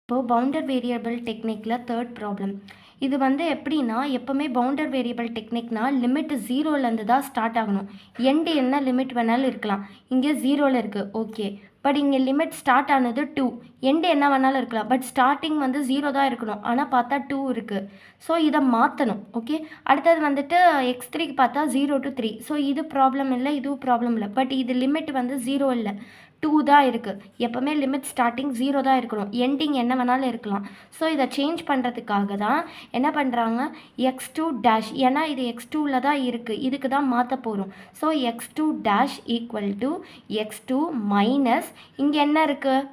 இப்போ founder variable டெக்னிக்கில் third problem. இது வந்து எப்படின்னா, எப்போவுமே பவுண்டர் வேரியபிள் டெக்னிக்னா லிமிட் 0லேருந்து தான் ஸ்டார்ட் ஆகணும். எண்டு என்ன லிமிட் வேணாலும் இருக்கலாம். இங்கே 0ல் இருக்குது, ஓகே. பட் இங்கே லிமிட் ஸ்டார்ட் ஆனது 2, எண்டு என்ன வேணாலும் இருக்கலாம். பட் ஸ்டார்டிங் வந்து 0 தான் இருக்கணும். ஆனால் பார்த்தா 2 இருக்குது. ஸோ இதை மாற்றணும், ஓகே. அடுத்தது வந்துட்டு x3க்கு பார்த்தா 0 to 3. ஸோ இது ப்ராப்ளம் இல்லை, இதுவும் ப்ராப்ளம் இல்லை. பட் இது லிமிட் வந்து 0 இல்லை, 2 தான் இருக்குது. எப்போவுமே லிமிட் ஸ்டார்டிங் 0 தான் இருக்கணும், எண்டிங் என்ன வேணாலும் இருக்கலாம். ஸோ இதை சேஞ்ச் பண்ணுறதுக்காக தான் என்ன பண்ணுறாங்க, x2 டேஷ், ஏன்னா இது x2ல் தான் இருக்குது, இதுக்கு தான் மாற்ற போகிறோம். So x2 dash equal to x2 minus இங்கே என்ன இருக்குது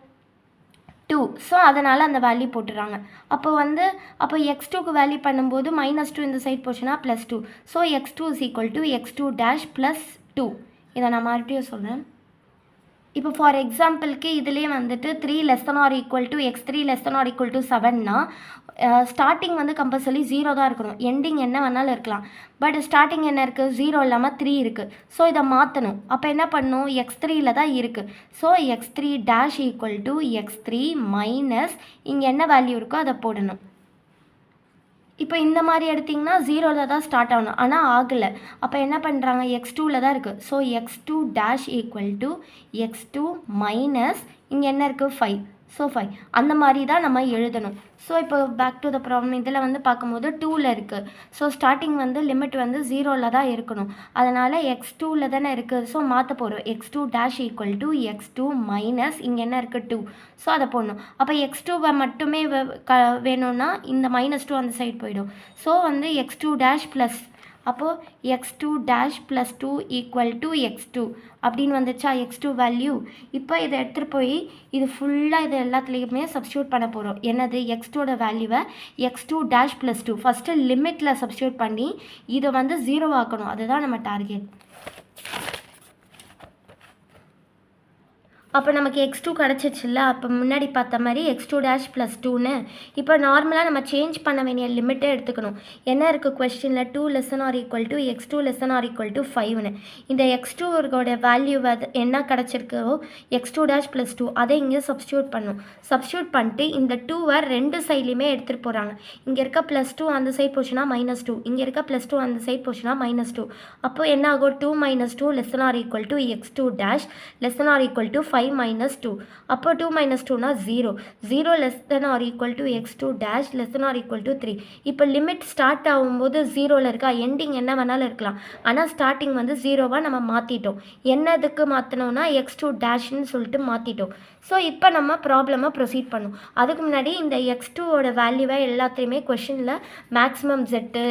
2. ஸோ அதனால் அந்த வேல்யூ போட்டுறாங்க. அப்போ x2க்கு வேல்யூ பண்ணும்போது -2 இந்த சைட் போச்சுன்னா +2. So x2 is equal to x2 dash +2. இதை நான் மறுபடியும் சொல்கிறேன். இப்போ ஃபார் எக்ஸாம்பிளுக்கு இதுலேயே வந்துட்டு 3 < x3 < 7னா ஸ்டார்டிங் வந்து கம்பல்சரி 0 தான் இருக்கணும், எண்டிங் என்ன வேணாலும் இருக்கலாம். பட் ஸ்டார்டிங் என்ன இருக்குது, 0 இல்லாமல் 3 இருக்குது. ஸோ இதை மாற்றணும். அப்போ என்ன பண்ணணும், x3ல் தான் இருக்குது. So x3 dash equal to x3 minus இங்கே என்ன வேல்யூ இருக்கோ அதை போடணும். இப்போ இந்த மாதிரி எடுத்திங்கன்னா 0ல் தான் ஸ்டார்ட் ஆகணும், ஆனால் ஆகலை. அப்போ என்ன பண்ணுறாங்க, x2ல் தான் இருக்குது. So x2 dash equal to x2 minus இங்கே என்ன இருக்குது 5. ஸோ 5 அந்த மாதிரி தான் நம்ம எழுதணும். ஸோ இப்போ பேக் டு த ப்ராப்ளம். இதில் வந்து பார்க்கும்போது 2ல் இருக்குது. ஸோ ஸ்டார்டிங் வந்து லிமிட் வந்து 0ல் தான் இருக்கணும். அதனால் x2ல் தானே இருக்குது. ஸோ மாற்ற போகிறோம். x2 dash equal to x2 minus இங்கே என்ன இருக்குது 2. ஸோ அதை போடணும். அப்போ x2வை மட்டுமே வேணும்னா இந்த -2 அந்த சைடு போயிடும். ஸோ வந்து x2 டேஷ் ப்ளஸ், அப்போது x2 dash +2 equal to x2 அப்படின்னு வந்துச்சா x2 வேல்யூ. இப்போ இதை எடுத்துகிட்டு போய் இது ஃபுல்லாக இது எல்லாத்துலேயுமே சப்ஸ்டியூட் பண்ண போகிறோம். என்னது, x2ஓட வேல்யூவை x2 டேஷ் +2 ஃபஸ்ட்டு லிமிட்டில் சப்ஸ்டியூட் பண்ணி இதை வந்து 0 ஆக்கணும். அதுதான் நம்ம டார்கெட். அப்போ நமக்கு x2 கிடச்சிச்சில்ல. அப்போ முன்னாடி பார்த்த மாதிரி x2 டேஷ் +2ன்னு இப்போ நார்மலாக நம்ம சேஞ்ச் பண்ண வேண்டிய லிமிட்டே எடுத்துக்கணும். என்ன இருக்குது கொஸ்டினில், 2 < x2 < 5ன்னு. இந்த x2ஓட வேல்யூ என்ன கிடச்சிருக்கோ x2 டேஷ் +2 அதை இங்கே சப்ஸ்டியூட் பண்ணணும். சப்ஸ்டியூட் பண்ணிட்டு இந்த 2வை ரெண்டு சைட்லேயுமே எடுத்துகிட்டு போகிறாங்க. இங்கே இருக்க +2 அந்த சைட் போச்சுன்னா -2, இங்கே இருக்க +2 அந்த சைட் போச்சுன்னா -2. அப்போது என்ன ஆகும், 2 - 2 < x2 டேஷ் < 5 -2. அப்போ 2 - 2னா 0. 0 < x2 டேஷ் < 3. இப்போ லிமிட் ஸ்டார்ட் ஆகும்போது 0ல் இருக்கா, எண்டிங் என்ன வேணாலும் இருக்கலாம். ஆனால் ஸ்டார்டிங் வந்து 0வாக நம்ம மாற்றிட்டோம். என்னதுக்கு மாற்றினோன்னா x2 டேஷ்ன்னு சொல்லிட்டு மாற்றிட்டோம். ஸோ இப்போ நம்ம ப்ராப்ளமாக ப்ரொசீட் பண்ணும். அதுக்கு முன்னாடி இந்த x2ஓட வேல்யூவை எல்லாத்துலேயுமே கொஷனில் மேக்ஸிமம் ஜெட்டு,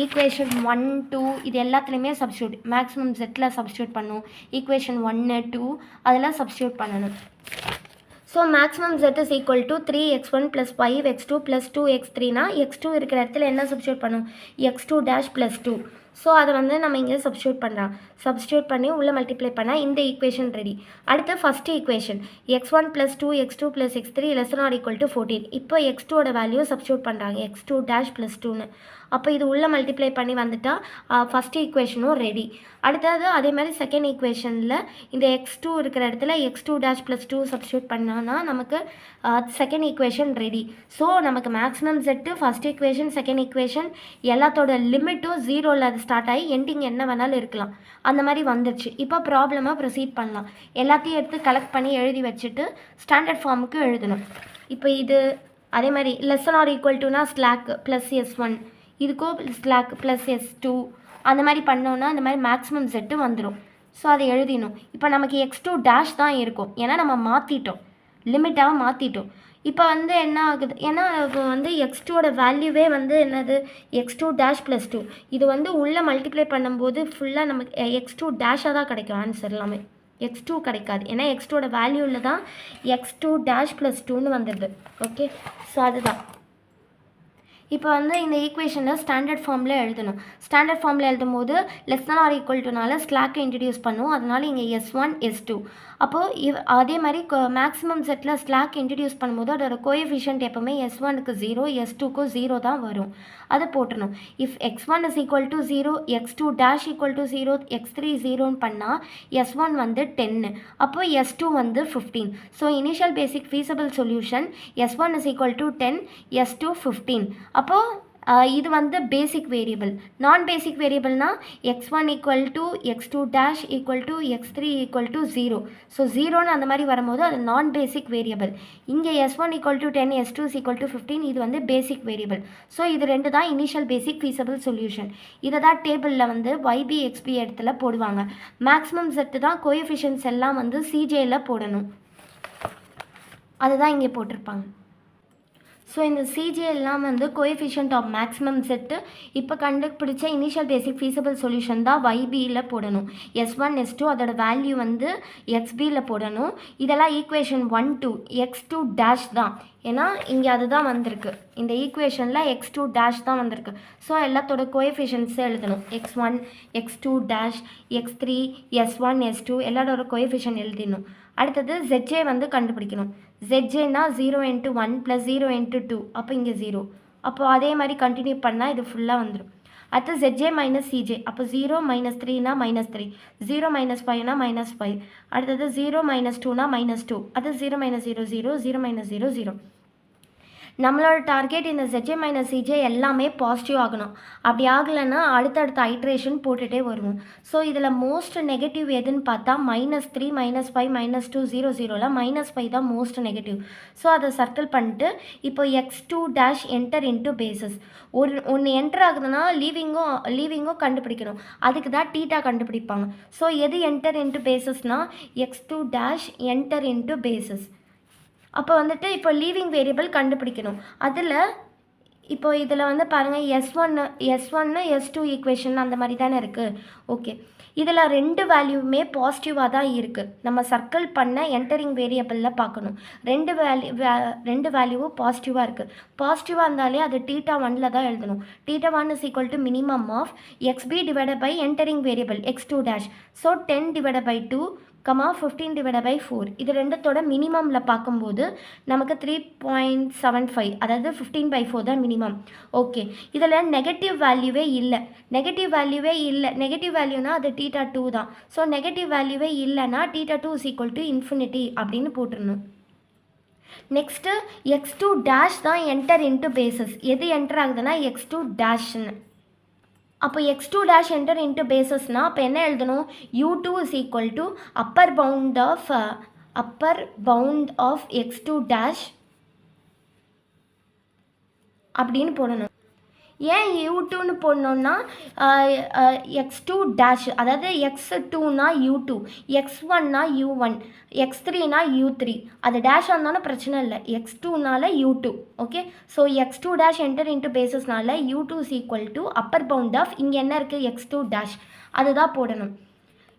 ஈக்குவேஷன் 1, 2 இது எல்லாத்துலேயுமே சப்ஸ்டியூட் மேக்ஸிமம் ஜெட்டில் சப்ஸ்டியூட் பண்ணும். ஈக்குவேஷன் 1, 2 அதெல்லாம் சப்ஸ்டியூட் பண்ணணும். So maximum z is equal to 3x1 + 5x2 + 2x3னா x2 இருக்கிற இடத்துல என்ன சப்ஸ்டியூட் பண்ணும், x2 டேஷ் +2. ஸோ அதை வந்து நம்ம இங்கே சப்ஸ்டியூட் பண்ணுறோம். சப்ஸ்டியூட் பண்ணி உள்ளே மல்டிப்ளை பண்ணால் இந்த ஈக்குவேஷன் ரெடி. அடுத்து first equation x1 + 2x2 + x3 < 14. இப்போ x2ஓட வேல்யூ சப்ஸ்டியூட் பண்ணுறாங்க, x2 டேஷ் +2ன்னு. அப்போ இது உள்ளே மல்டிப்ளை பண்ணி வந்துட்டால் ஃபஸ்ட்டு ஈக்குவேஷனும் ரெடி. அடுத்தது அதே மாதிரி செகண்ட் ஈக்குவேஷனில் இந்த x2 இருக்கிற இடத்துல x2 டேஷ் +2 சப்ஸ்டியூட் பண்ணோன்னா நமக்கு செகண்ட் ஈக்குவேஷன் ரெடி. ஸோ நமக்கு maximum Z, first equation, second equation எல்லாத்தோட லிமிட்டும் 0ல் அது ஸ்டார்ட் ஆகி எண்டிங் என்ன வேணாலும் இருக்கலாம். அந்த மாதிரி வந்துடுச்சு. இப்போ ப்ராப்ளமாக ப்ரொசீட் பண்ணலாம். எல்லாத்தையும் எடுத்து கலெக்ட் பண்ணி எழுதி வச்சுட்டு ஸ்டாண்டர்ட் ஃபார்முக்கு எழுதணும். இப்போ இது அதே மாதிரி < ஸ்லாக் +s1, இதுக்கும் ஸ்லாக் +s2 அந்த மாதிரி பண்ணோன்னா அந்த மாதிரி மேக்ஸிமம் செட்டு வந்துடும். ஸோ அதை எழுதிடணும். இப்போ நமக்கு x2 டேஷ் தான் இருக்கும், ஏன்னா நம்ம மாற்றிட்டோம், லிமிட்டாக மாற்றிட்டோம். இப்போ வந்து என்ன ஆகுது, ஏன்னா வந்து x2ஓட வேல்யூவே வந்து என்னது, x2 டேஷ் +2. இது வந்து உள்ளே மல்டிப்ளை பண்ணும்போது ஃபுல்லாக நமக்கு x2 டேஷாக தான் கிடைக்கும். ஆன்சர் எல்லாமே x2 கிடைக்காது, ஏன்னா x2ஓட வேல்யூவில் தான் x2 டேஷ் +2ன்னு வந்துடுது. ஓகே, ஸோ அதுதான் இப்போ வந்து இந்த ஈக்குவேஷனில் ஸ்டாண்டர்ட் ஃபார்மில் எழுதணும். ஸ்டாண்டர்ட் ஃபார்மில் எழுதும்போது லெஸ் தென் ஆர் ஈக்குவல் டுனால ஸ்லாக்கை இன்ட்ரடியூஸ் பண்ணுவோம். அதனால் இங்கே S1 S2. அப்போது அதே மாதிரி மேக்ஸிமம் செட்டில் ஸ்லாக் இன்ட்ரடியூஸ் பண்ணும்போது அதோட கோஎஃபிஷியன்ட் எப்போவுமே S1க்கு 0, S2க்கு 0 தான் வரும். அதை போட்டணும். If x1 is equal to 0, x2 dash equal to 0, x3 0ன்னு பண்ணால் S1 வந்து 10, அப்போ S2 வந்து 15. So initial basic feasible solution S1 is equal to 10, S2 15. அப்போது இது வந்து பேசிக் வேரியபிள். நான் பேசிக் வேரியபிள்னால் x1 equal to x2 dash equal to x3 equal to 0. So 0ன்னு அந்த மாதிரி வரும்போது அது நான் பேசிக் வேரியபிள். இங்கே S1 equal to 10, S2 equal to 15, இது வந்து பேசிக் வேரியபிள். ஸோ இது ரெண்டு தான் இனிஷியல் பேசிக் ஃபீஸபிள் சொல்யூஷன். இதை தான் டேபிளில் வந்து YB XB இடத்துல போடுவாங்க. மேக்ஸிமம் செட்டு தான் கோஎஃபிஷியன்ட்ஸ் எல்லாம் வந்து CJயில் போடணும். அதுதான் இங்கே போட்டிருப்பாங்க. ஸோ இந்த CJ எல்லாம் வந்து கோஎஃபிஷியன்ட் ஆஃப் மேக்ஸிமம் செட்டு இப்போ கண்டுபிடிச்ச இனிஷியல் பேசிக் ஃபீஸபிள் சொல்யூஷன் தான் YBயில் போடணும். S1 S2 அதோட வேல்யூ வந்து XBயில் போடணும். இதெல்லாம் ஈக்குவேஷன் 1 2 x2 டேஷ் தான். ஏன்னா இங்கே அதுதான் வந்திருக்கு. இந்த ஈக்குவேஷனில் x2 டேஷ் தான் வந்திருக்கு. ஸோ எல்லாத்தோட கோஎஃபிஷியன்ட்ஸை எழுதணும். x1 x2 dash x3 S1 S2 எல்லாரோட கோஎஃபிஷியன்ட் எழுதிடணும். அடுத்தது ZJ வந்து கண்டுபிடிக்கணும். ZJனா 0 into 1 plus 0 into 2, அப்போ இங்கே 0. அப்போ அதே மாதிரி கண்டினியூ பண்ணால் இது ஃபுல்லாக வந்துடும். அடுத்து ZJ minus CJ, அப்போ 0 minus 3னா -3, 0 minus 5னா -5. அடுத்தது 0 minus 2னா -2, அது 0 minus 0 0, 0 minus 0 0. நம்மளோட டார்கெட் இந்த ZJ minus CJ எல்லாமே பாசிட்டிவ் ஆகணும். அப்படி ஆகலைன்னா அடுத்தடுத்த ஐட்ரேஷன் போட்டுகிட்டே வருவோம். ஸோ இதில் மோஸ்ட் நெகட்டிவ் எதுன்னு பார்த்தா -3 -5 -2 0 0ல் -5 தான் மோஸ்ட் நெகட்டிவ். ஸோ அதை சர்க்கிள் பண்ணிட்டு இப்போ x2 dash enter into basis. ஒன்று என்டர் ஆகுதுன்னா லீவிங்கும் கண்டுபிடிக்கணும். அதுக்கு தான் டீட்டா கண்டுபிடிப்பாங்க. ஸோ எது என்டர் இன்ட்டு பேசஸ்னால் x2 dash enter into basis. அப்போ வந்துட்டு இப்போ லீவிங் வேரியபிள் கண்டுபிடிக்கணும். அதில் இப்போ இதில் வந்து பாருங்கள் S1 S2 ஈக்குவேஷன் அந்த மாதிரி தானே இருக்குது. ஓகே, இதில் ரெண்டு வேல்யூவுமே பாசிட்டிவாக தான் இருக்குது. நம்ம சர்க்கிள் பண்ண என்டரிங் வேரியபிளில் பார்க்கணும். ரெண்டு வேல்யூவும் பாசிட்டிவாக இருக்குது. பாசிட்டிவாக இருந்தாலே அது θ1ல் தான் எழுதணும். θ1 is equal to minimum of XB divided by entering variable x2 dash. So 10 divided by 2, 15 divided by 4. இது ரெண்டத்தோட மினிமமில் பார்க்கும்போது நமக்கு 3.75, அதாவது 15/4 தான் மினிமம். ஓகே, இதில் நெகட்டிவ் வேல்யூவே இல்லை. நெகட்டிவ் வேல்யூனா அது θ2 தான். ஸோ நெகட்டிவ் வேல்யூவே இல்லைன்னா θ2 is equal to infinity அப்படின்னு போட்டுருணும். நெக்ஸ்ட்டு x2 டேஷ் தான் என்டர் இன்ட்டு பேசஸ். எது என்டர் ஆகுதுன்னா x2 டேஷ்னு. அப்போ x2 dash enter into basesனால் அப்போ என்ன எழுதணும்? U2 is equal to upper bound of x2 dash அப்படின்னு போடணும். ஏன் U2ன்னு போடணுன்னா x2 டேஷ், அதாவது x2னா U2, x1னா U1, x3னா U3. அது டேஷாக இருந்தாலும் பிரச்சனை இல்லை, x2னால U2. Okay, so x2 dash enter into பேசஸ்னால U2 is equal to upper bound of இங்கே என்ன இருக்குது x2 டேஷ், அதுதான் போடணும்.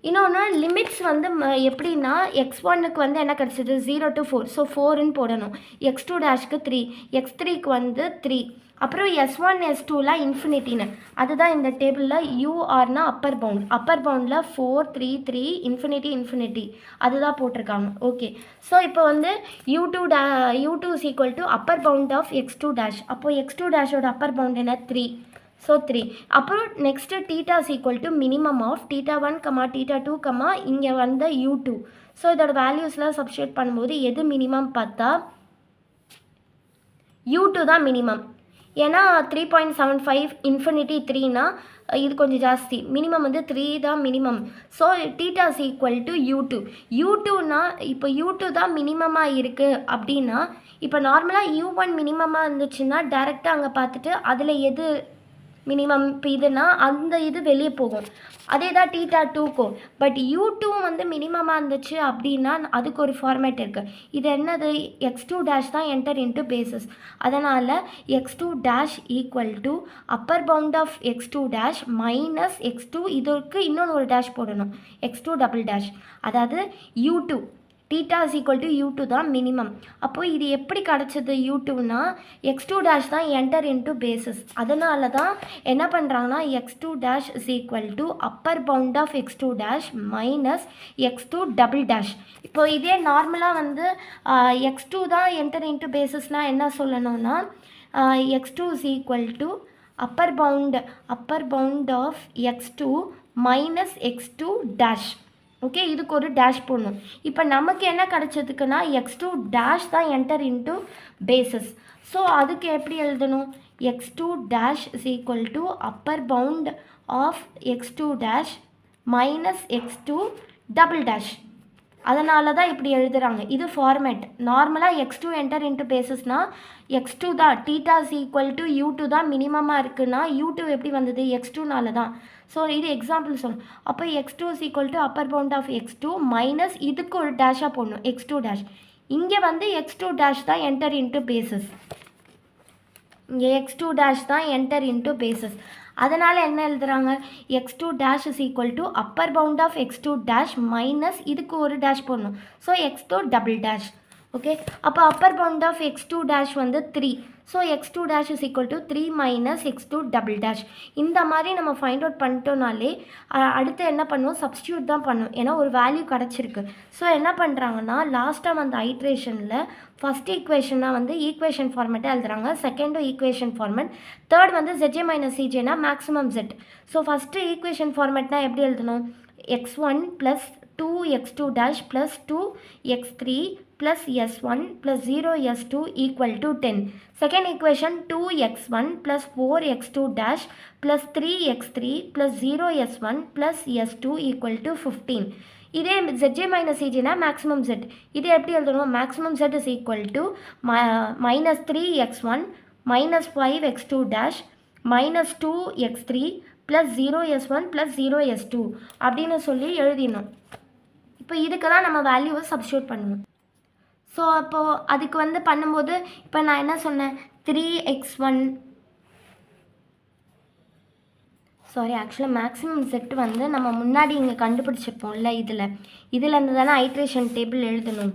இன்னொன்று லிமிட்ஸ் வந்து எப்படின்னா x1க்கு வந்து என்ன கிடச்சிது 0 to 4, ஸோ 4ன்னு போடணும். x2 டேஷ்க்கு 3, x3க்கு வந்து 3. அப்புறம் S1 S2லாம் இன்ஃபினிட்டின்னு, அதுதான் இந்த டேபிளில் URனா அப்பர் பவுண்டில் 4 3 3 இன்ஃபினிட்டி அதுதான் போட்டிருக்காங்க. ஓகே, ஸோ இப்போ வந்து U2 is equal to upper bound of x2 dash. அப்போது x2 டேஷோட அப்பர் பவுண்ட் என்ன 3, ஸோ 3. அப்புறம் next θ is equal to minimum of θ1, θ2, இங்கே வந்த U2. ஸோ இதோட வேல்யூஸ்லாம் சப்ஸ்டியூட் பண்ணும்போது எது மினிமம் பார்த்தா U2 தான் மினிமம். ஏன்னா 3.75 இன்ஃபினிட்டி 3னா இது கொஞ்சம் ஜாஸ்தி, மினிமம் வந்து 3 தான் minimum. So θ is equal to U2னா இப்போ U2 தான் மினிமமாக இருக்குது அப்படின்னா, இப்போ நார்மலாக U1 மினிமமாக இருந்துச்சுன்னா டேரெக்டாக அங்கே பார்த்துட்டு அதில் எது மினிமம் இப்போ இதுனா அந்த இது வெளியே போகும். அதே தான் θ2க்கும். பட் U2 வந்து மினிமமாக இருந்துச்சு அப்படின்னா அதுக்கு ஒரு ஃபார்மேட் இருக்குது. இது என்னது? x2 டேஷ் தான் என்டர் இன்ட்டு பேசஸ். அதனால் x2 dash equal to upper bound of x2 dash minus x2, இதற்கு இன்னொன்று ஒரு டேஷ் போடணும், x2 டபுள் டேஷ், அதாவது U2. Theta is equal to U2 தான் மினிமம். அப்போது இது எப்படி கிடச்சது U2னா x2 டேஷ் தான் என்டர் இன்ட்டு பேசிஸ். அதனால தான் என்ன பண்ணுறாங்கன்னா x2 dash is equal to upper bound of x2 dash minus x2 double dash. இப்போ இதே நார்மலாக வந்து x2 தான் என்டர் இன்ட்டு பேசிஸ்னால் என்ன சொல்லணும்னா x2 is equal to upper bound of x2 minus x2 dash. Okay, இதுக்கு ஒரு டேஷ் போடணும். இப்போ நமக்கு என்ன கிடச்சதுக்குன்னா x2 டேஷ் தான் என்டர் இன்ட்டு பேசிஸ். ஸோ அதுக்கு எப்படி எழுதணும்? x2 dash is equal to upper bound of x2 dash minus x2 double dash. அதனால தான் இப்படி எழுதுகிறாங்க. இது ஃபார்மேட். நார்மலாக x2 என்டர் இன்ட்டு பேசிஸ்னால் x2 தான் theta is equal to U2 தான் மினிமமாக இருக்குன்னா U2 எப்படி வந்தது? x2னால தான். ஸோ இது எக்ஸாம்பிள் சொல்லணும். அப்போ x2 is equal to upper bound of x2 minus இதுக்கு ஒரு டேஷாக போடணும் x2 டேஷ். இங்கே வந்து x2 டேஷ் தான் என்டர் இன்ட்டு பேசிஸ். இங்கே x2 டேஷ் தான் என்டர் இன்ட்டு பேசிஸ். அதனால் என்ன எழுதுகிறாங்க? x2 dash is equal to upper bound of x2 dash minus இதுக்கு ஒரு டேஷ் போடணும். So x2 double dash. Okay, அப்போ Appar bound of x2 dash வந்து 3. So x2 dash is equal to 3 minus x2 double dash. இந்த மாதிரி நம்ம find out பண்ணிட்டோம்னாலே அடுத்து என்ன பண்ணுவோம்? சப்ஸ்டியூட் தான் பண்ணுவோம். ஏன்னா ஒரு வேல்யூ கிடச்சிருக்கு. ஸோ என்ன பண்ணுறாங்கன்னா லாஸ்ட்டாக வந்து ஐட்ரேஷனில் ஃபஸ்ட் ஈக்குவேஷனாக வந்து ஈக்குவேஷன் ஃபார்மேட்டாக எழுதுறாங்க, செகண்டு ஈக்குவேஷன் ஃபார்மேட், தேர்ட் வந்து ZJ மைனஸ் CJனா maximum Z. So first equation ஃபார்மேட்னால் எப்படி எழுதணும்? x1 plus 2x2 dash plus 2x3 plus s1 plus 0s2 equal to 10. Second equation 2x1 plus 4x2 dash plus 3x3 plus 0s1 plus s2 equal to 15. இதே ZJ minus CJனா maximum Z. இது எப்படி எழுதணும்? maximum Z is equal to minus 3x1 minus 5x2 dash minus 2x3 plus 0s1 plus 0s2 அப்படின்னு சொல்லி எழுதினோம். இப்போ இதுக்கு தான் நம்ம வேல்யூவை சப்ஸ்டியூட் பண்ணுவோம். ஸோ அப்போது அதுக்கு வந்து பண்ணும்போது இப்போ நான் என்ன சொன்னேன்? 3x1 சாரி ஆக்சுவலாக மேக்ஸிமம் செட் வந்து நம்ம முன்னாடி இங்கே கண்டுபிடிச்சிருப்போம்ல, இதிலேருந்து தானே ஐட்ரேஷன் டேபிள் எழுதணும்.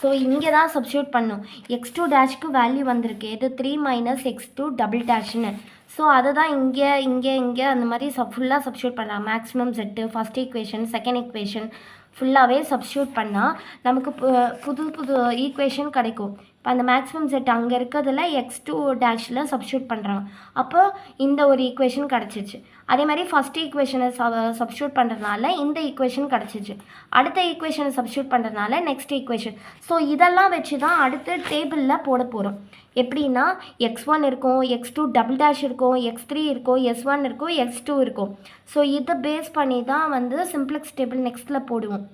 ஸோ இங்கே தான் சப்ஸ்டியூட் பண்ணும். x2 டேஷ்க்கு வேல்யூ வந்திருக்கு, இது 3 மைனஸ் x2 டபுள் டேஷ்னு. ஸோ அதை தான் இங்கே அந்த மாதிரி ஃபுல்லாக சப்ஸ்டியூட் பண்ணலாம். Maximum set, first equation, second equation ஃபுல்லாகவே சப்ஸ்டியூட் பண்ணால் நமக்கு புது ஈக்குவேஷன் கிடைக்கும். இப்போ அந்த மேக்ஸிமம் செட் அங்கே இருக்கிறதுல x2 டேஷில் சப்ஸ்டியூட் பண்ணுறாங்க. அப்போ இந்த ஒரு ஈக்குவேஷன் கிடச்சிச்சு. அதே மாதிரி ஃபஸ்ட் ஈக்குவேஷனை சப்ஸ்டியூட் பண்ணுறதுனால இந்த ஈக்குவேஷன் கிடச்சிச்சு. அடுத்த ஈக்குவேஷனை சப்ஸ்டியூட் பண்ணுறதுனால நெக்ஸ்ட் ஈக்குவேஷன். ஸோ இதெல்லாம் வச்சு தான் அடுத்த டேபிளில் போட போகிறோம். எப்படின்னா x1 இருக்கும், x2 டபுள் டேஷ் இருக்கும், x3 இருக்கும், s1 இருக்கும், s2 இருக்கும். ஸோ இதை பேஸ் பண்ணி தான் வந்து சிம்ப்ளெக்ஸ் டேபிள் நெக்ஸ்ட்டில் போடுவோம்.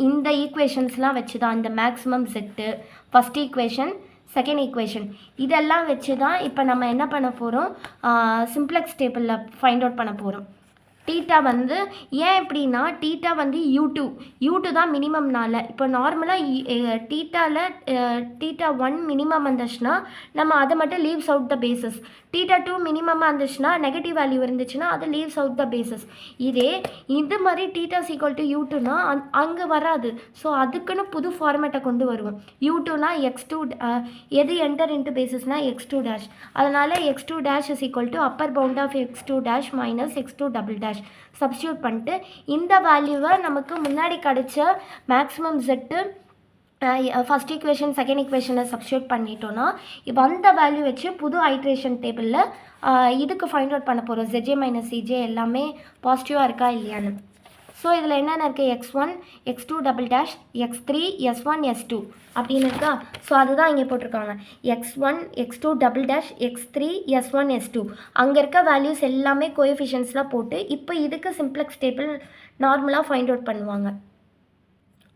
இந்த ஈக்குவேஷன்ஸ்லாம் வச்சு தான் இந்த maximum set, first equation, second equation இதெல்லாம் வச்சு தான் இப்போ நம்ம என்ன பண்ண போகிறோம்? சிம்ப்ளெக்ஸ் டேபிளில் ஃபைண்ட் அவுட் பண்ண போகிறோம். டீட்டா வந்து ஏன் எப்படின்னா டீட்டா வந்து U2 தான் மினிமம்னால. இப்போ நார்மலாக டீட்டா 1 மினிமம் வந்துச்சுன்னா நம்ம அதை மட்டும் leaves out the basis. Theta 2 மினிமமாக இருந்துச்சுன்னா நெகட்டிவ் வேல்யூ இருந்துச்சுன்னா அது லீவ்ஸ் அவுட் த பேசஸ். இது மாதிரி டீட்டா ஈக்குவல் டு U2னா அங்கே வராது. ஸோ அதுக்குன்னு புது ஃபார்மேட்டை கொண்டு வருவோம். U2னா x2 எது என்டர் இன்ட்டு பேசஸ்னால் x2 டேஷ். அதனால் x2 dash is equal to upper bound of x2 dash minus x2 double dash substitute பண்ணிட்டு இந்த வேல்யூவை நமக்கு முன்னாடி கிடைச்ச maximum set first equation, second ஈக்குவேஷனை சப்ஸ்டியூட் பண்ணிட்டோன்னா வந்த வேல்யூ வச்சு புது ஐட்ரேஷன் டேபிளில் இதுக்கு ஃபைண்ட் அவுட் பண்ண போகிறோம். ZJ மைனஸ் CJ எல்லாமே பாசிட்டிவாக இருக்கா இல்லையான்னு. ஸோ இதில் என்னென்ன இருக்குது? x1, x2 double dash, x3, s1, s2 அப்படின்னு இருக்கா. ஸோ அதுதான் இங்கே போட்டிருக்காங்க. x1, x2 double dash, x3, s1, s2 அங்கே இருக்க வேல்யூஸ் எல்லாமே கோஎஃபிஷியன்ஸ்லாம் போட்டு இப்போ இதுக்கு சிம்ப்ளெக்ஸ் டேபிள் நார்மலாக ஃபைண்ட் அவுட் பண்ணுவாங்க.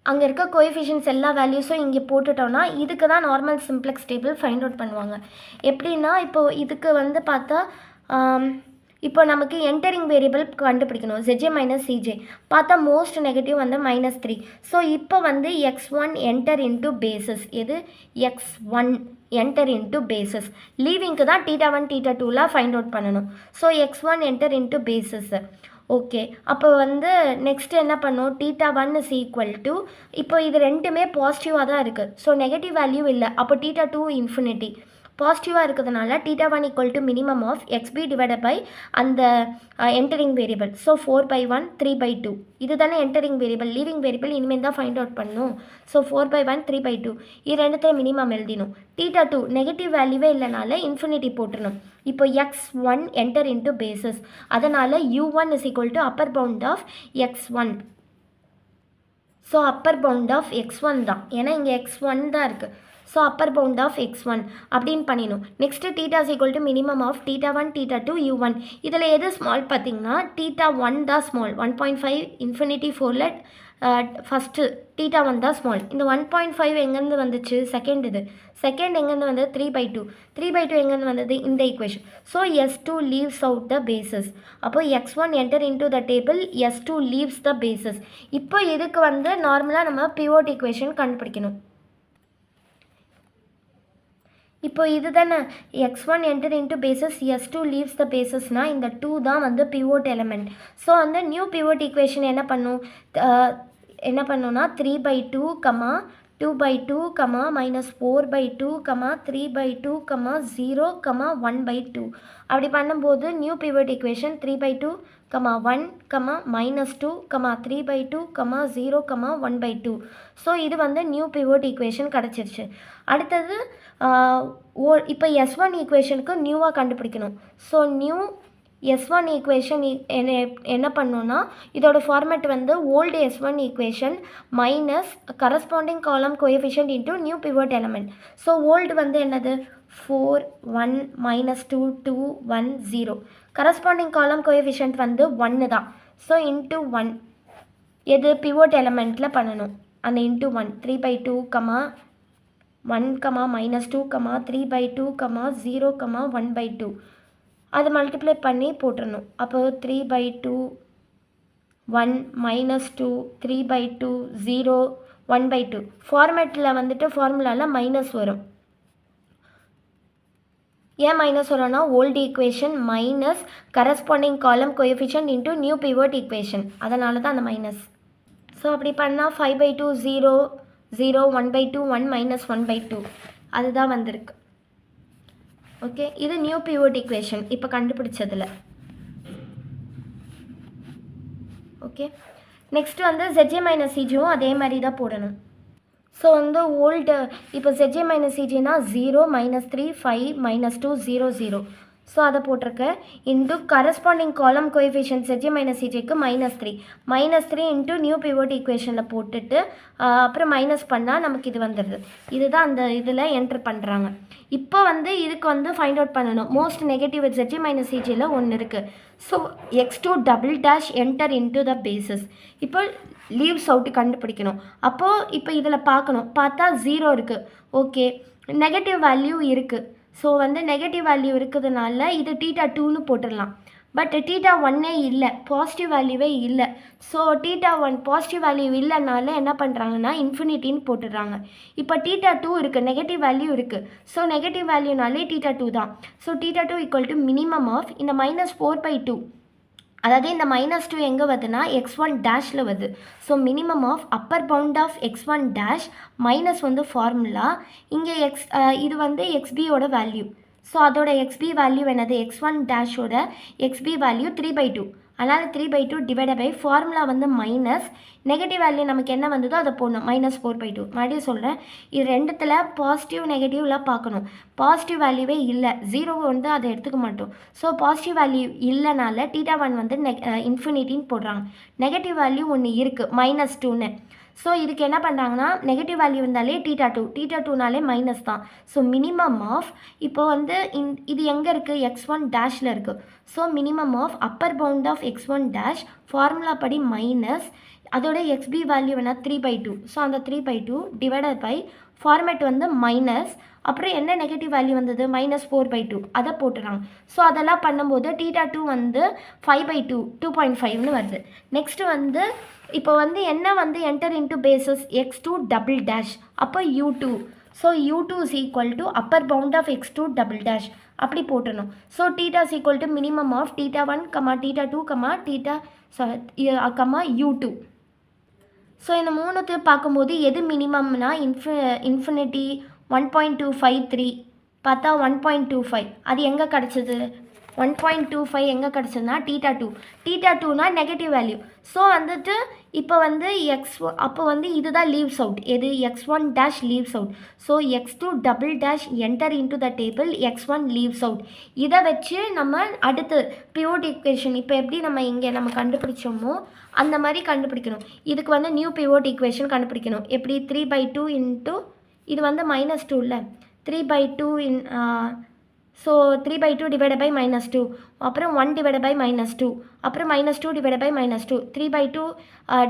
அங்கே இருக்க கோஎஃபிஷியன்ஸ் எல்லா வேல்யூஸும் இங்கே போட்டுட்டோன்னா இதுக்கு தான் normal simplex table find out பண்ணுவாங்க. எப்படின்னா இப்போது இதுக்கு வந்து பார்த்தா இப்போ நமக்கு என்டரிங் வேரியபிள் கண்டுபிடிக்கணும். ZJ மைனஸ் CJ பார்த்தா மோஸ்ட் நெகட்டிவ் வந்து -3. ஸோ இப்போ வந்து x1 என்டர் இன்ட்டு பேசஸ். எது? x1 enter into bases. லீவிங்க்கு தான் θ1 θ2லாம் ஃபைண்ட் அவுட் பண்ணணும். So x1 enter into basis. Okay, அப்போ வந்து நெக்ஸ்ட்டு என்ன பண்ணோம், θ1 இஸ் ஈக்குவல் டு, இப்போ இது ரெண்டுமே பாசிட்டிவாக தான் இருக்குது. ஸோ நெகட்டிவ் வேல்யூ இல்லை, அப்போ θ2 இன்ஃபினிட்டி. பாசிட்டிவாக இருக்கிறதுனால θ1 equal to minimum of XB divided by அந்த என்டரிங் வேரியபிள். ஸோ 4/1 3/2 இது தானே என்டரிங் வேரியபிள். லீவிங் வேரியபிள் இனிமேல் தான் ஃபைண்ட் அவுட் பண்ணணும். ஸோ 4/1 3/2 இது ரெண்டுத்தில் மினிமம் எழுதினோம். θ2 நெகட்டிவ் வேல்யூவே இல்லைனால இன்ஃபினிட்டி போட்டுருணும். இப்போ x1 என்டர் இன்டு பேசஸ், அதனால் u1 is equal to upper bound of x1. So upper bound of x1 தான், ஏன்னா இங்கே x1 தான் இருக்குது. So upper bound of x1 அப்படின்னு பண்ணிடணும். Next θ is equal to minimum of θ1 θ2 u1. இதில் எது ஸ்மால் பார்த்தீங்கன்னா θ1 தான் ஸ்மால். 1.5 இன்ஃபினிட்டி 4ல் ஃபஸ்ட்டு θ1 தான் ஸ்மால். இந்த 1.5 எங்கேருந்து வந்துச்சு, செகண்ட் இது. செகண்ட் எங்கேருந்து வந்தது, 3/2. 3/2 எங்கேருந்து வந்தது, இந்த equation. So S2 leaves out the basis. அப்போ x1 enter into the table, S2 leaves the basis. இப்போ இதுக்கு வந்து நார்மலாக நம்ம பிவோட் ஈக்குவேஷன் கண்டுபிடிக்கணும். இப்போ இது தானே x1 enter into basis, S2 leaves the பேசஸ்னால் இந்த 2 தான் வந்து பிவோட் எலிமெண்ட். ஸோ அந்த நியூ பிவோட் ஈக்குவேஷன் என்ன பண்ணுன்னா 3/2, 2/2, -4/2, 3/2, 0, 1/2 அப்படி பண்ணும்போது நியூ பிவோட் ஈக்குவேஷன் 3/2, 1, -2, 3/2, 0, 1/2. ஸோ இது வந்து நியூ பிவோட் ஈக்குவேஷன் கிடச்சிருச்சு. அடுத்தது இப்போ S1 ஈக்குவேஷனுக்கு நியூவாக கண்டுபிடிக்கணும். ஸோ நியூ S1 ஈக்குவேஷன் என்ன பண்ணோன்னா, இதோட ஃபார்மேட் வந்து old S1 equation minus corresponding column coefficient into new pivot element. So old வந்து என்னது, 4, 1, -2, 2, 1, 0. கரஸ்பாண்டிங் காலம் கோஎஃபிஷியன்ட் வந்து 1 தான். ஸோ இன்ட்டு 1 எது பிவோட் எலமெண்ட்டில் பண்ணணும், அந்த இன்ட்டு 1 3/2, 1, -2, 3/2, 0, 1/2 அது மல்டிப்ளை பண்ணி போட்டுடணும். அப்போ 3/2, 1, -2, 3/2, 0, 1/2 ஃபார்மேட்டில் வந்துட்டு ஃபார்முலாவில் மைனஸ் வரும். ஏன் மைனஸ் வரும்னா, old equation minus corresponding column coefficient into new pivot equation, அதனால தான் அந்த மைனஸ். ஸோ அப்படி பண்ணால் 5/2, 0, 0, 1/2, 1, -1/2 அதுதான் வந்திருக்கு. ஓகே, இது நியூ பிவோட் ஈக்குவேஷன் இப்போ கண்டுபிடிச்சதில். ஓகே, நெக்ஸ்ட் வந்து ZJ - CJவும் அதே மாதிரி தான் போடணும். ஸோ வந்து ஓல்டு இப்போ ZJ - CJனா 0, -3, 5, -2, 0, 0. ஸோ அதை போட்டிருக்கேன். Into corresponding column coefficient ZJ - CJக்கு -3 into new pivot ஈக்குவேஷனில் போட்டுட்டு அப்புறம் மைனஸ் பண்ணால் நமக்கு இது வந்துடுது. இதுதான் அந்த இதில் என்ட்ரு பண்ணுறாங்க. இப்போ வந்து இதுக்கு வந்து ஃபைண்ட் அவுட் பண்ணணும். மோஸ்ட் நெகட்டிவ் ZJ - CJயில் ஒன்று இருக்குது. So x2 enter into the basis. இப்போ லீவ்ஸ் அவுட்டு கண்டுபிடிக்கணும். அப்போது இப்போ இதில் பார்த்தா 0 இருக்குது. ஓகே, நெகட்டிவ் வேல்யூ இருக்குது. ஸோ வந்து நெகட்டிவ் வேல்யூ இருக்கிறதுனால இது θ2ன்னு போட்டுடலாம். பட் θ1 இல்லை, பாசிட்டிவ் வேல்யூவே இல்லை. ஸோ θ1 பாசிட்டிவ் வேல்யூ இல்லைனால என்ன பண்ணுறாங்கன்னா இன்ஃபினிட்டின்னு போட்டுடுறாங்க. இப்போ θ2 இருக்குது, நெகட்டிவ் வேல்யூ இருக்குது. ஸோ நெகட்டிவ் வேல்யூனாலே θ2 தான். So θ2 equal to minimum of இந்த -4/2, அதாவது இந்த -2 எங்கே வருதுன்னா x1 வருது. So minimum of upper bound of x1 minus வந்து ஃபார்முலா. இங்கே இது வந்து xbயோட வேல்யூ. ஸோ அதோட xb வேல்யூ என்னது, x1 xb வேல்யூ 3/2. அதனால் 3/2 டிவைடட் பை ஃபார்முலா வந்து மைனஸ் நெகட்டிவ் வேல்யூ நமக்கு என்ன வந்ததோ அதை போடணும், -4/2. மறுபடியும் சொல்கிறேன், இது ரெண்டுத்தில் பாசிட்டிவ் நெகட்டிவ்லாம் பார்க்கணும். பாசிட்டிவ் வேல்யூவே இல்லை, 0 வந்து அதை எடுத்துக்க மாட்டோம். ஸோ பாசிட்டிவ் வேல்யூ இல்லைனால θ1 வந்து இன்ஃபினிட்டின்னு போடுறாங்க. நெகட்டிவ் வேல்யூ ஒன்று இருக்குது, -2ன்னு. ஸோ இதுக்கு என்ன பண்ணுறாங்கன்னா நெகட்டிவ் வேல்யூ இருந்தாலே θ2னாலே மைனஸ் தான். ஸோ மினிமம் ஆஃப் இப்போ வந்து இது எங்கே இருக்குது, x1 இருக்குது. So minimum of upper bound of x1 formula படி மைனஸ் அதோட xb வேல்யூ வேணால் 3/2. ஸோ அந்த 3/2 டிவைடட் பை ஃபார்மேட் வந்து மைனஸ், அப்புறம் என்ன நெகட்டிவ் வேல்யூ வந்தது -4/2 அதை போட்டுறாங்க. ஸோ அதெல்லாம் பண்ணும்போது θ2 வந்து 5/2 2.5ன்னு வருது. நெக்ஸ்ட்டு வந்து இப்போ வந்து என்ன வந்து என்டர் இன்ட்டு பேசஸ் x2 அப்போ u2. So u2 is equal to upper bound of x2 double dash அப்படி போட்டணும். So theta is equal to minimum of theta 1, theta 2, u2. So இந்த மூணுத்து பார்க்கும்போது எது மினிமம்னா இன்ஃபினிட்டி 1.253 பார்த்தா 1.25 அது எங்கே கிடச்சிது 1.25 எங்கே கிடச்சதுன்னா theta 2னா நெகட்டிவ் வேல்யூ. ஸோ வந்துட்டு இப்போ வந்து அப்போ வந்து இதுதான் லீவ்ஸ் அவுட் எது x1 dash leaves out. So x2 double dash enter into the table x1 leaves out. இதை வச்சு நம்ம அடுத்து பிவோட் ஈக்குவேஷன் இப்போ எப்படி நம்ம இங்கே நம்ம கண்டுபிடிச்சோமோ அந்த மாதிரி கண்டுபிடிக்கணும். இதுக்கு வந்து நியூ பிவோட் ஈக்குவேஷன் கண்டுபிடிக்கணும். எப்படி 3/2 இன்ட்டு இது வந்து -2 இல்லை 3/2 ஸோ 3/2 divided by -2 அப்புறம் 1 divided by -2 அப்புறம் -2 divided by -2 3/2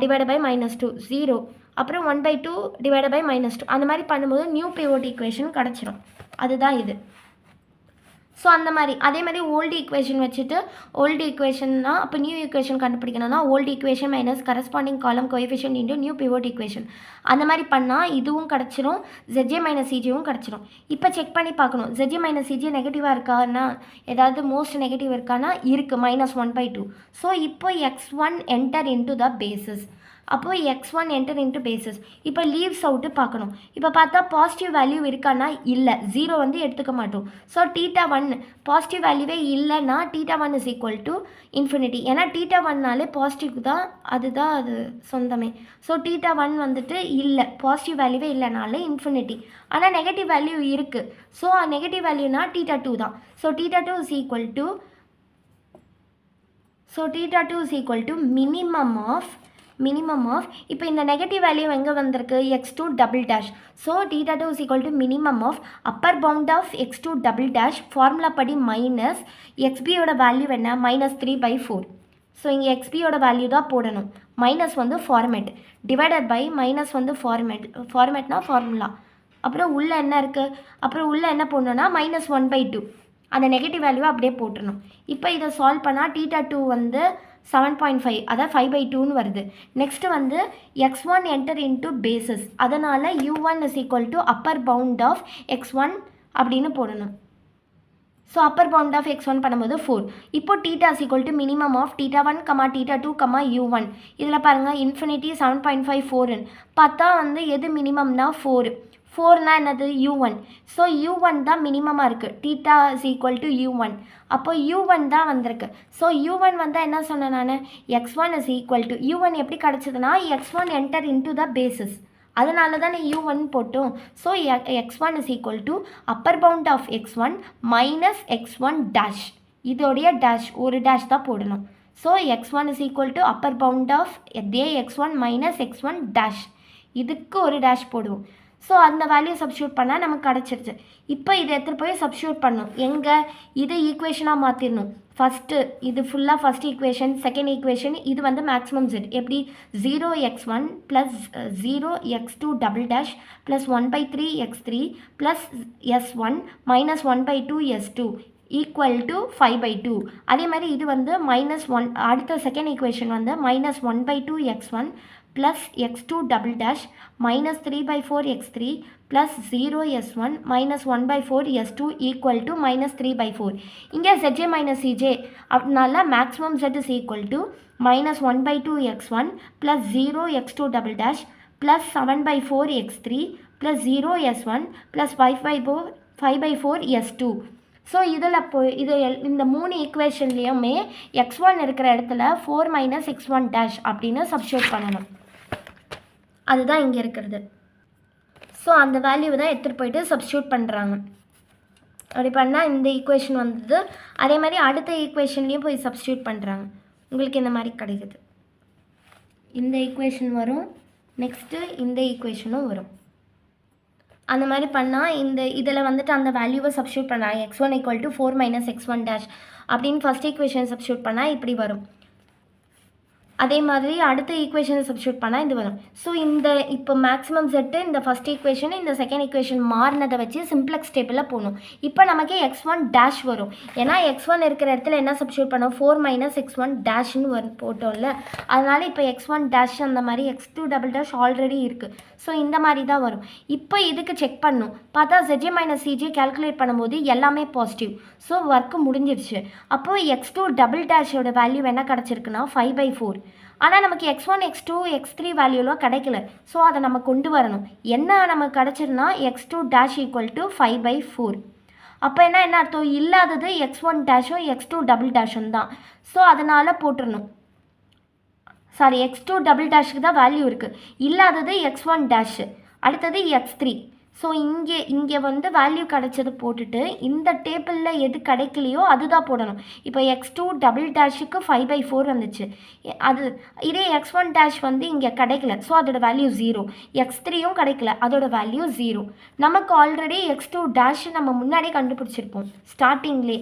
divided by -2 0 அப்புறம் 1/2 divided by -2 அந்த மாதிரி பண்ணும்போது நியூ பிவோட் ஈக்குவேஷன் கிடச்சிரும். அதுதான் இது. ஸோ அந்த மாதிரி அதே மாதிரி ஓல்டு ஈக்குவேஷன் வச்சுட்டு ஓல்டு ஈக்குவேஷன்னா அப்போ நியூ ஈக்குவேஷன் கண்டுபிடிக்கணும்னா old equation minus corresponding column coefficient into new pivot equation அந்த மாதிரி பண்ணால் இதுவும் கிடச்சிரும் ZJ மைனஸ் CJவும் கிடச்சிரும். இப்போ செக் பண்ணி பார்க்கணும் ZJ மைனஸ் CJ நெகட்டிவாக இருக்கான்னா ஏதாவது மோஸ்ட் நெகட்டிவ் இருக்கான்னா இருக்குது -1/2. ஸோ இப்போ x1 enter into the basis அப்போது x1 என்டர் இன்ட்டு பேசிஸ். இப்போ லீவ்ஸ் அவுட்டு பார்க்கணும். இப்போ பார்த்தா பாசிட்டிவ் வேல்யூ இருக்கான்னா இல்லை 0 வந்து எடுத்துக்க மாட்டோம். ஸோ theta 1 பாசிட்டிவ் வேல்யூவே இல்லைன்னா theta 1 is equal to infinity. ஏன்னா theta 1நாலே பாசிட்டிவ் தான் அதுதான் அது சொந்தமே. ஸோ theta 1 வந்துட்டு இல்லை பாசிட்டிவ் வேல்யூவே இல்லைனால இன்ஃபினிட்டி. ஆனால் நெகட்டிவ் வேல்யூ இருக்குது. ஸோ நெகட்டிவ் வேல்யூனா theta 2 தான். So theta 2 is equal to minimum of இப்போ இந்த நெகட்டிவ் வேல்யூ எங்கே வந்திருக்கு x2 double dash. So theta 2 is equal to minimum of upper bound of x2 double dash formula படி minus xbயோட value என்ன -3/4. So இங்கே xbயோட value தான் போடணும். மைனஸ் வந்து ஃபார்மேட் டிவைடட் பை மைனஸ் வந்து ஃபார்மேட்னா ஃபார்முலா. அப்புறம் உள்ளே என்ன இருக்குது அப்புறம் உள்ளே என்ன போடணுன்னா -1/2 அந்த நெகட்டிவ் வேல்யூவை அப்படியே போட்டுடணும். இப்போ இதை சால்வ் பண்ணால் theta 2 வந்து 7.5 அதான் 5/2ன்னு வருது. நெக்ஸ்ட்டு வந்து x1 என்டர் இன்ட்டு பேசிஸ் அதனால் u1 is equal to upper bound of x1 அப்படின்னு போடணும். So upper bound of x1 பண்ணும்போது 4. இப்போ theta is equal to minimum of theta 1, theta 2, u1 இதில் பாருங்கள் இன்ஃபினிட்டி 7.54 பார்த்தா வந்து எது மினிமம்னா 4னா என்னது u1. ஸோ u1 தான் மினிமமாக இருக்குது. theta is equal to u1 அப்போ u1 தான் வந்திருக்கு. ஸோ u1 வந்தால் என்ன சொன்னேன் நான் x1 is equal to u1 எப்படி கிடச்சதுன்னா x1 enter into the basis அதனால தான் u1 போட்டோம். So x1 is equal to upper bound of x1 minus x1 dash இதோடைய டேஷ் ஒரு டேஷ் தான் போடணும். So x1 is equal to upper bound of அதே x1 மைனஸ் x1 டேஷ் இதுக்கு ஒரு டேஷ் போடுவோம். ஸோ அந்த வேல்யூ சப்ஸ்டியூட் பண்ணால் நமக்கு கிடச்சிருச்சு. இப்போ இதை எடுத்துகிட்டு போய் சப்ஸ்டியூட் பண்ணணும். எங்கே இது ஈக்குவேஷனாக மாற்றிடணும். ஃபஸ்ட்டு இது ஃபுல்லாக ஃபஸ்ட் ஈக்குவேஷன் செகண்ட் ஈக்குவேஷன் இது வந்து மேக்ஸிமம் z எப்படி 0x1 + 0x2 double dash plus 1/3x3 plus s1 minus 1/2s2 equal to 5/2. அதே மாதிரி இது வந்து -1 அடுத்த செகண்ட் ஈக்குவேஷன் வந்து -1/2x1 plus x2 double dash minus 3/4x3 plus 0s1 minus 1/4s2 equal to -3/4. இங்கே zj minus cj அப்படினால maximum z is equal to -1/2x1 plus 0x2 double dash plus 7/4x3 plus 0s1 plus 5/4s2. So இதில் இந்த 3 ஈக்குவேஷன்லேயுமே x1 இருக்கிற இடத்துல 4 - x1 dash அப்படின்னு substitute பண்ணணும். அதுதான் இங்கே இருக்கிறது. ஸோ அந்த வேல்யூவை தான் எடுத்துகிட்டு போயிட்டு சப்ஸ்டியூட் பண்ணுறாங்க. அப்படி பண்ணால் இந்த ஈக்குவேஷன் வந்தது. அதே மாதிரி அடுத்த ஈக்குவேஷன்லேயும் போய் சப்ஸ்டியூட் பண்ணுறாங்க. உங்களுக்கு இந்த மாதிரி கிடைக்குது. இந்த ஈக்குவேஷன் வரும், நெக்ஸ்ட்டு இந்த ஈக்குவேஷனும் வரும். அந்த மாதிரி பண்ணால் இதில் வந்துட்டு அந்த வேல்யூவை சப்ஸ்டியூட் பண்ணாங்க. x1 = 4 - x1 டேஷ் அப்படின்னு ஃபஸ்ட் ஈக்குவேஷன் சப்ஸ்டியூட் பண்ணால் இப்படி வரும். அதே மாதிரி அடுத்த ஈக்குவேஷனை சப்ஸ்டியூட் பண்ணால் இது வரும். ஸோ இப்போ மேக்ஸிமம் செட்டு இந்த ஃபஸ்ட் ஈக்குவேஷன் இந்த செகண்ட் ஈக்குவேஷன் மாறினதை வச்சு சிம்ப்ளெக்ஸ் டேபிளில் போகணும். இப்போ நமக்கு x1 டேஷ் வரும். ஏன்னா x1 இருக்கிற இடத்துல என்ன சப்ஸ்டியூட் பண்ணோம் 4 - x1 டேஷ்னு போட்டோம்ல. அதனால் இப்போ x1 டேஷ் அந்த மாதிரி x2 டபுள் டேஷ் ஆல்ரெடி இருக்குது. ஸோ இந்த மாதிரி தான் வரும். இப்போ இதுக்கு செக் பண்ணணும். பார்த்தா ZJ மைனஸ் CJ கேல்குலேட் பண்ணும்போது எல்லாமே பாசிட்டிவ். ஸோ ஒர்க்கு முடிஞ்சிடுச்சு. அப்போது x2 டபுள் டேஷோட வேல்யூ என்ன கிடச்சிருக்குன்னா 5/4. ஆனால் நமக்கு x1 x2 x3 வேல்யூலாம் கிடைக்கல. ஸோ அதை நம்ம கொண்டு வரணும். என்ன நமக்கு கிடச்சிருன்னா x2 டேஷ் ஈக்குவல் டு 5/4. அப்போ என்ன அர்த்தம், இல்லாதது x1 டேஷும் x2 டபுள் டேஷும் தான். ஸோ அதனால் போட்டுடணும். சாரி, x2 டபுள் டேஷுக்கு தான் வேல்யூ இருக்குது, இல்லாதது x1 டேஷு, அடுத்தது x3. ஸோ இங்கே வந்து வேல்யூ கிடைச்சது போட்டுட்டு இந்த டேபிளில் எது கிடைக்கலையோ அதுதான் போடணும். இப்போ x2 டபுள் டேஷுக்கு 5/4 வந்துச்சு. இதே x1 டேஷ் வந்து இங்கே கிடைக்கல. ஸோ அதோட வேல்யூ 0. x3யும் கிடைக்கல, அதோட வேல்யூ 0. நமக்கு ஆல்ரெடி x2 டேஷ் நம்ம முன்னாடி கண்டுபிடிச்சிருப்போம் ஸ்டார்டிங்லே.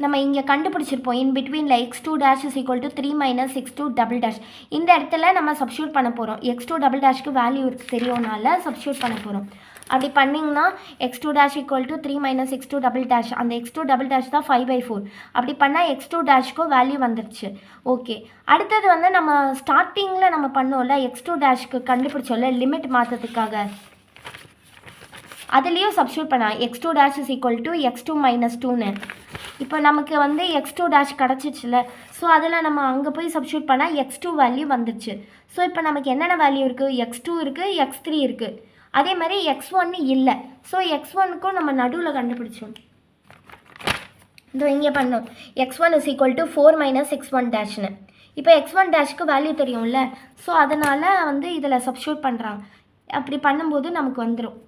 நம்ம இங்கே கண்டுபிடிச்சிருப்போம் இன் பிட்வீனில் x2 dash is equal to 3 minus x2 double dash. இந்த இடத்துல நம்ம சப்ஸ்டியூட் பண்ண போகிறோம். x2 டபுள் டேஷ்க்கு வேல்யூ தெரியறனால சப்ஸ்டியூட் பண்ண போகிறோம். அப்படி பண்ணிங்கன்னா x2 dash equal to 3 minus x2 double dash, அந்த x2 டபுள் டேஷ் தான் 5/4. அப்படி பண்ணால் x2 டேஷ்க்கும் வேல்யூ வந்துருச்சு. ஓகே, அடுத்தது வந்து நம்ம ஸ்டார்டிங்கில் நம்ம பண்ணோம்ல x2 டேஷ்க்கு கண்டுபிடிச்சோம்ல லிமிட் மாற்றத்துக்காக, அதுலேயும் சப்ஸ்டியூட் பண்ணலாம். x2 dash is equal to x2 minus 2ன்னு. இப்போ நமக்கு வந்து x2 டேஷ் கிடச்சிச்சுல, ஸோ அதில் நம்ம அங்கே போய் சப்ஸ்டியூட் பண்ணால் x2 வேல்யூ வந்துடுச்சு. ஸோ இப்போ நமக்கு என்னென்ன வேல்யூ இருக்குது, x2 இருக்குது, x3 இருக்குது, அதே மாதிரி x1 இல்லை. ஸோ x1க்கும் நம்ம நடுவில் கண்டுபிடிச்சோம். இதோ இங்கே பண்ணோம் x1 is equal to 4 minus x1 டேஷ்னு. இப்போ x1 டேஷ்க்கு வேல்யூ தெரியும்ல, ஸோ அதனால் வந்து இதில் சப்ஸ்டியூட் பண்ணுறாங்க. அப்படி பண்ணும்போது நமக்கு வந்துடும்.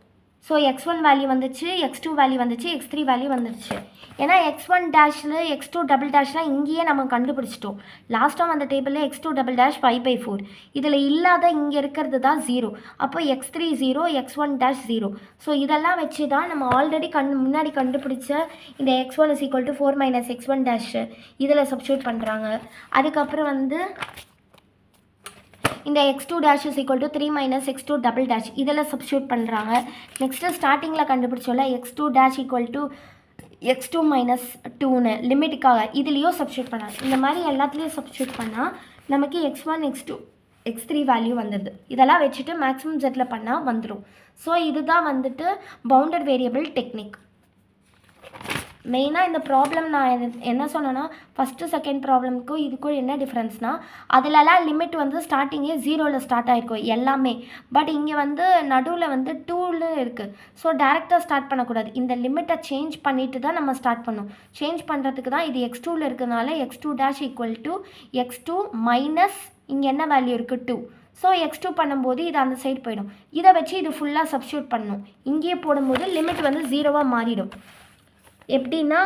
ஸோ x1 வேல்யூ வந்துச்சு, x2 வேல்யூ வந்துச்சு, x3 வேல்யூ வந்துடுச்சு. ஏன்னா x1 டேஷில் x2 டபுள் டேஷ்லாம் இங்கேயே நம்ம கண்டுபிடிச்சிட்டோம். லாஸ்ட்டாக அந்த டேபிளில் x2 டபுள் டேஷ் 5/4. இதில் இல்லாத இங்கே இருக்கிறது தான் 0. அப்போ x3 0, x1 டேஷ் 0. ஸோ இதெல்லாம் வச்சு தான் நம்ம ஆல்ரெடி முன்னாடி கண்டுபிடிச்ச இந்த x1 is equal to 4 minus x1 dash இதில் சப்ஸ்டியூட் பண்ணுறாங்க. அதுக்கப்புறம் வந்து இந்த x2 dash is equal to 3 minus x2 double dash இதில் சப்ஸ்டியூட் பண்ணுறாங்க. நெக்ஸ்ட்டு ஸ்டார்டிங்கில் கண்டுபிடிச்சோம்ல x2 dash equal to x2 minus 2ன்னு லிமிட்டுக்காக இதுலேயும் சப்ஸ்டியூட் பண்ணாங்க. இந்த மாதிரி எல்லாத்துலேயும் சப்ஸ்டியூட் பண்ணால் நமக்கு x1 x2 x3 வேல்யூ வந்துடுது. இதெல்லாம் வச்சுட்டு மேக்ஸிமம் ஜெட்டில் பண்ணால் வந்துடும். ஸோ இதுதான் வந்துட்டு பவுண்டட் வேரியபிள் டெக்னிக். மெயினாக இந்த ப்ராப்ளம் நான் என்ன சொன்னேன்னா, ஃபஸ்ட்டு செகண்ட் ப்ராப்ளமுக்கும் இதுக்கும் என்ன டிஃப்ரென்ஸ்னால், அதிலலாம் லிமிட் வந்து ஸ்டார்டிங்கே 0ல் ஸ்டார்ட் ஆகிருக்கும் எல்லாமே. பட் இங்கே வந்து நடுவில் வந்து 2ல் இருக்குது. ஸோ டேரெக்டாக ஸ்டார்ட் பண்ணக்கூடாது, இந்த லிமிட்டை சேஞ்ச் பண்ணிவிட்டு தான் நம்ம ஸ்டார்ட் பண்ணணும். சேஞ்ச் பண்ணுறதுக்கு தான் இது x2ல் இருக்கிறதுனால x2 dash equal to x2 minus இங்கே என்ன வேல்யூ இருக்குது 2. ஸோ x2 பண்ணும்போது இது அந்த சைடு போயிடும். இதை வச்சு இது ஃபுல்லாக சப்ஸ்டியூட் பண்ணணும். இங்கேயே போடும்போது லிமிட் வந்து 0வாக மாறிடும். எப்படின்னா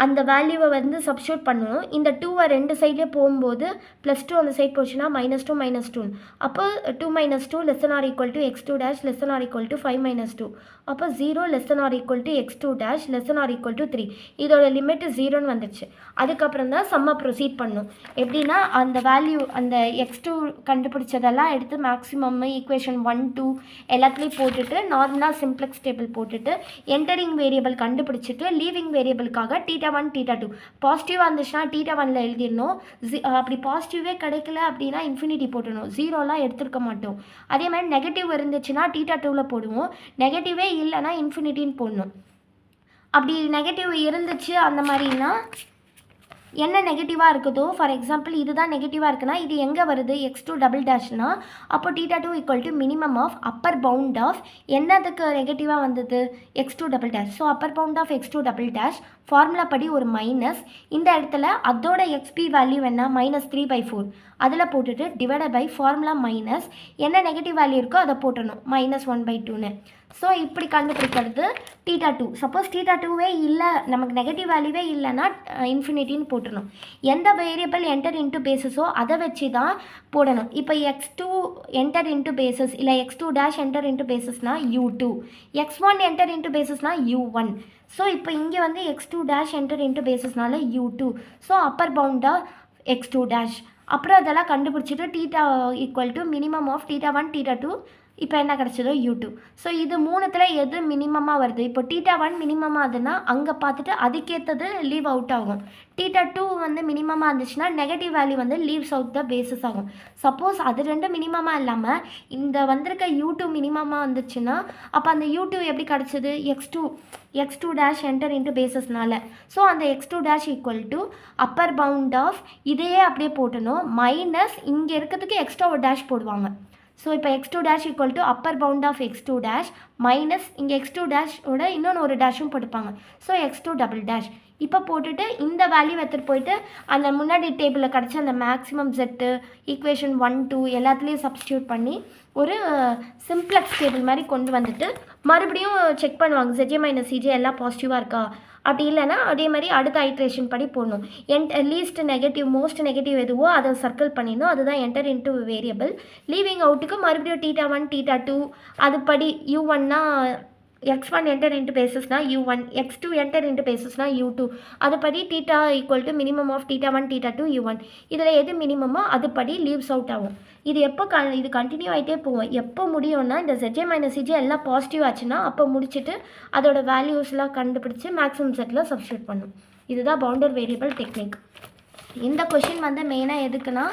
அந்த வேல்யூவை வந்து சப்ஸ்டியூட் பண்ணுவோம். இந்த 2வை ரெண்டு சைட்லேயே போகும்போது +2 அந்த சைட் போச்சுன்னா -2 -2. அப்போ 2 - 2 ≤ x2 டேஷ் ≤ 5 - 2. அப்போ 0 ≤ x2 டேஷ் ≤ 3. இதோட லிமிட் 0ன்னு வந்துடுச்சு. அதுக்கப்புறம் தான் சம்மை ப்ரொசீட் பண்ணும். எப்படின்னா அந்த வேல்யூ அந்த x2 கண்டுபிடிச்சதெல்லாம் எடுத்து மேக்ஸிமம் ஈக்குவேஷன் 1 2 எல்லாத்துலேயும் போட்டுட்டு நார்மலாக சிம்ப்ளெக்ஸ் டேபிள் போட்டுட்டு என்டரிங் வேரியபிள் கண்டுபிடிச்சிட்டு லீவிங் வேரியபிளுக்காக θ1 θ2 பாசிட்டிவாக இருந்துச்சுன்னா θ1ல் எழுதிடணும். அப்படி பாசிட்டிவே கிடைக்கல அப்படின்னா இன்ஃபினிட்டி போட்டணும். 0லாம் எடுத்துருக்க மாட்டோம். அதே மாதிரி நெகட்டிவ் இருந்துச்சுன்னா θ2ல் போடுவோம். நெகட்டிவே இல்லைன்னா இன்ஃபினிட்டின்னு போடணும். அப்படி நெகட்டிவ் இருந்துச்சு அந்த மாதிரின்னா என்ன நெகட்டிவாக இருக்குதோ, ஃபார் எக்ஸாம்பிள் இதுதான் நெகட்டிவாக இருக்குன்னா இது எங்கே வருது x2 டபுள் டேஷ்னா, அப்போ θ2 = minimum of upper bound of என்னதுக்கு நெகட்டிவாக வந்தது x2 double dash. So upper bound of x2 double dash formula படி ஒரு மைனஸ், இந்த இடத்துல அதோட xp வேல்யூ என்ன -3/4 அதில் போட்டுட்டு டிவைடட் பை ஃபார்முலா மைனஸ் என்ன நெகட்டிவ் வேல்யூ இருக்கோ அதை போட்டணும் -1/2ன்னு. ஸோ இப்படி கண்டுபிடிக்கிறது θ2. சப்போஸ் θ2வே இல்லை, நமக்கு நெகட்டிவ் வேல்யூவே இல்லைன்னா இன்ஃபினிட்டின்னு போட்டணும். எந்த வேரியபிள் என்டர் இன்ட்டு பேஸஸோ அதை வச்சு தான் போடணும். இப்போ x2 என்டர் இன்ட்டு பேஸஸ் இல்லை x2 டேஷ் என்டர் இன்ட்டு பேஸஸ்னால் u2, x1 என்டர் இன்ட்டு பேஸஸ்னால் u1. ஸோ இப்போ இங்கே வந்து x2 டேஷ் என்டர் இன்ட்டு பேஸஸ்னால u2. ஸோ அப்பர் பவுண்டாக x2 டேஷ். அப்புறம் அதெல்லாம் கண்டுபிடிச்சிட்டு θ = மினிமம் ஆஃப் θ1 θ2 இப்போ என்ன கிடச்சதோ u2. ஸோ இது மூணுத்தில் எது மினிமமாக வருது? இப்போ θ1 மினிமமாக அதுன்னா அங்கே பார்த்துட்டு அதுக்கேற்றது லீவ் அவுட் ஆகும். θ2 வந்து மினிமமாக இருந்துச்சுன்னா நெகட்டிவ் வேல்யூ வந்து லீவ்ஸ் அவுட் த பேசிஸ் ஆகும். சப்போஸ் அது ரெண்டும் மினிமமாக இல்லாமல் இந்த வந்திருக்க u2 மினிமமாக வந்துச்சுன்னா அப்போ அந்த u2 எப்படி கிடச்சிது? x2 டேஷ் என்டர் இன்ட்டு பேசஸ்னால. ஸோ அந்த x2 dash equal to upper bound of இதையே அப்படியே போட்டணும் மைனஸ் இங்கே இருக்கிறதுக்கு எக்ஸ்ட்ரா ஒரு டேஷ் போடுவாங்க. ஸோ இப்போ x2 dash equal to upper bound of x2 dash minus இங்கே x2 டேஷோட இன்னொன்று ஒரு டேஷும் போட்டுப்பாங்க. ஸோ x2 டபுள் டேஷ் இப்போ போட்டுட்டு இந்த வேல்யூ எடுத்துகிட்டு போயிட்டு அந்த முன்னாடி டேபிளில் கிடச்ச அந்த மேக்ஸிமம் செட்டு ஈக்குவேஷன் 1 2 எல்லாத்துலேயும் சப்ஸ்டியூட் பண்ணி ஒரு சிம்ப்ளெக்ஸ் டேபிள் மாதிரி கொண்டு வந்துட்டு மறுபடியும் செக் பண்ணுவாங்க ZJ மைனஸ் CJ எல்லாம் பாசிட்டிவாக இருக்கா. அப்படி இல்லைன்னா அதே மாதிரி அடுத்த ஐட்ரேஷன் படி போடணும். லீஸ்ட் நெகட்டிவ் மோஸ்ட் நெகட்டிவ் எதுவோ அதை சர்க்கிள் பண்ணிடணும். அதுதான் என்டர் இன்ட்டு வேரியபிள். லீவிங் அவுட்டுக்கு மறுபடியும் θ1 θ2 அதுபடி u1னா x1 என்டர் இன்ட்டு பேசஸ்னா u1, x2 என்டர் இன்ட்டு பேசஸ்னா u2. அதுபடி θ equal to minimum of θ1 θ2 u1. இதில் எது மினிமமோ அதுபடி லீவ்ஸ் அவுட் ஆகும். இது எப்போ இது கண்டினியூ ஆகிட்டே போகும். எப்போ முடியும்னா இந்த ZJ மைனஸ் CJ எல்லாம் பாசிட்டிவ் ஆச்சுன்னா அப்போ முடிச்சுட்டு அதோட வேல்யூஸ்லாம் கண்டுபிடிச்சி மேக்ஸிமம் செட்டில் சப்ஸ்டியூட் பண்ணும். இதுதான் பவுண்டர் வேரியபிள் டெக்னிக். இந்த கொஷின் வந்து மெயினாக எதுக்குன்னா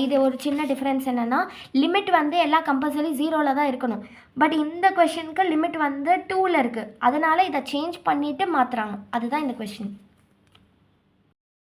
இது ஒரு சின்ன டிஃப்ரென்ஸ் என்னென்னா லிமிட் வந்து எல்லாம் கம்பல்சரி 0ல் தான் இருக்கணும். பட் இந்த கொஷினுக்கு லிமிட் வந்து 2ல் இருக்குது. அதனால் இதை சேஞ்ச் பண்ணிவிட்டு மாற்றுறாங்க. அதுதான் இந்த கொஷின்.